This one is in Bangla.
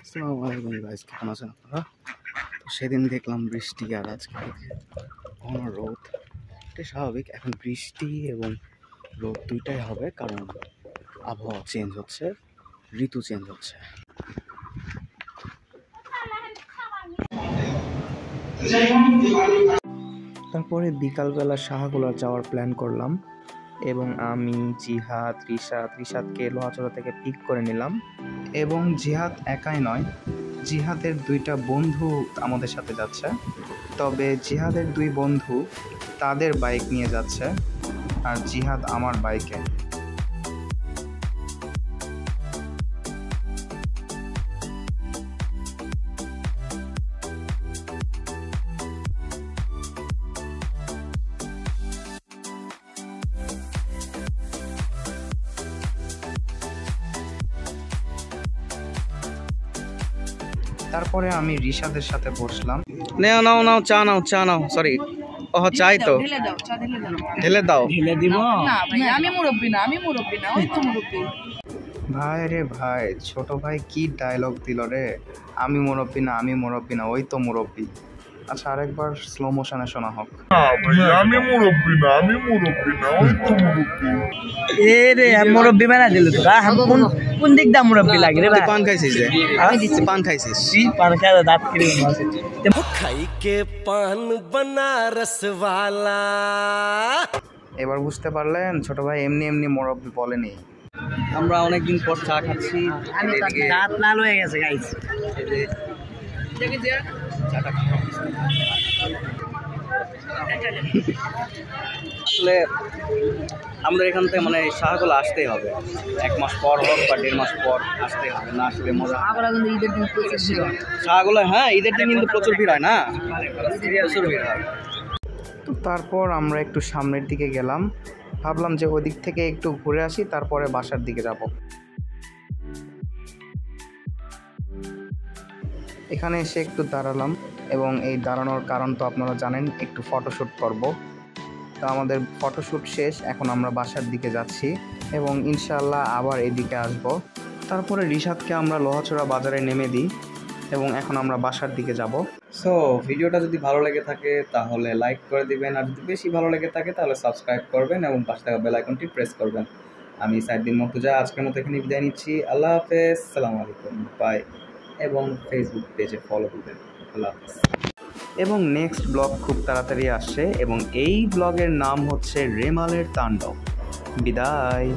আসসালামু আলাইকুম গাইস, কেমন আছেন আপনারা? তো সেদিন দেখলাম বৃষ্টি আর আজকে ঘন রোদ। এটা স্বাভাবিক, এখন বৃষ্টি এবং রোদ দুইটাই হবে, কারণ আবহাওয়া চেঞ্জ হচ্ছে, ঋতু চেঞ্জ হচ্ছে। তারপরে বিকালবেলা শাহগুলা যাওয়ার প্ল্যান করলাম এবং আমি জিহাদ রিশাদকে লোহাচড়া থেকে পিক করে নিলাম। এবং জিহাদ একাই নয়, জিহাদের দুইটা বন্ধু আমাদের সাথে যাচ্ছে। তবে জিহাদের দুই বন্ধু তাদের বাইক নিয়ে যাচ্ছে আর জিহাদ আমার বাইকে। তারপরে আমি রিশাদের সাথে বসলাম। নাও চা নাও, সরি চাই তো ঢেলে দাও। ভাই রে ভাই, ছোট ভাই কি ডায়লগ দিল রে, আমি মুরব্বি না ওই তো মুরব্বি। আচ্ছা, আরেকবার স্লো মোশনে শোনা হোক। আমি মুরব্বি না ওই তো মুরব্বি। এ রে মুরব্বি বানা দিল তো, কোন দিক দা মুরব্বি লাগে রে ভাই? পান খাইছিস যে? আমি দিছি পান খাইছিস? পান খাওয়া দাঁত কিরে মাসে খাই কে পান বনারস वाला। এবার বুঝতে পারলেন ছোট ভাই এমনি মুরব্বি বলেনি। আমরা অনেকদিন পর চা খাচ্ছি, দাঁত লাল হয়ে গেছে গাইস। আসলে আমরা এখান থেকে মানে শাহগুলো আসতেই হবে, 1 মাস পর হোক বা 1.5 মাস পর আসতেই হবে, না আসলে মজা। শাহগুলো হ্যাঁ, ঈদের দিন কিন্তু প্রচুর ভিড় হয় না, প্রচুর ভিড় হয়। তো তারপর আমরা একটু সামনের দিকে গেলাম, ভাবলাম যে ওই দিক থেকে একটু ঘুরে আসি, তারপরে বাসার দিকে যাব। এখানে এসে একটু দাঁড়ালাম এবং এই দাঁড়ানোর কারণ তো আপনারা জানেন, একটু ফটোশ্যুট করব। তো আমাদের ফটোশ্যুট শেষ, এখন আমরা বাসার দিকে যাচ্ছি এবং ইনশাআল্লাহ আবার এদিকে আসব। তারপরে রিশাদকে আমরা লোহাচড়া বাজারে নেমে দিই এবং এখন আমরা বাসার দিকে যাব। সো ভিডিওটা যদি ভালো লেগে থাকে তাহলে লাইক করে দিবেন, আর যদি বেশি ভালো লেগে থাকে তাহলে সাবস্ক্রাইব করবেন এবং পাশে থাকা বেল আইকনটি প্রেস করবেন। আমি সাইদুদ্দিন মুর্তজা আজকের মতো এখানে বিদায় নিচ্ছি। আল্লাহ হাফেজ, আসসালামু আলাইকুম, বাই। এবং ফেসবুক পেজে ফলো করবেন। আল্লাহ হাফেজ। এবং নেক্সট ব্লগ খুব তাড়াতাড়ি আসছে এবং এই ব্লগের নাম হচ্ছে রেমালের তাণ্ডব। বিদায়।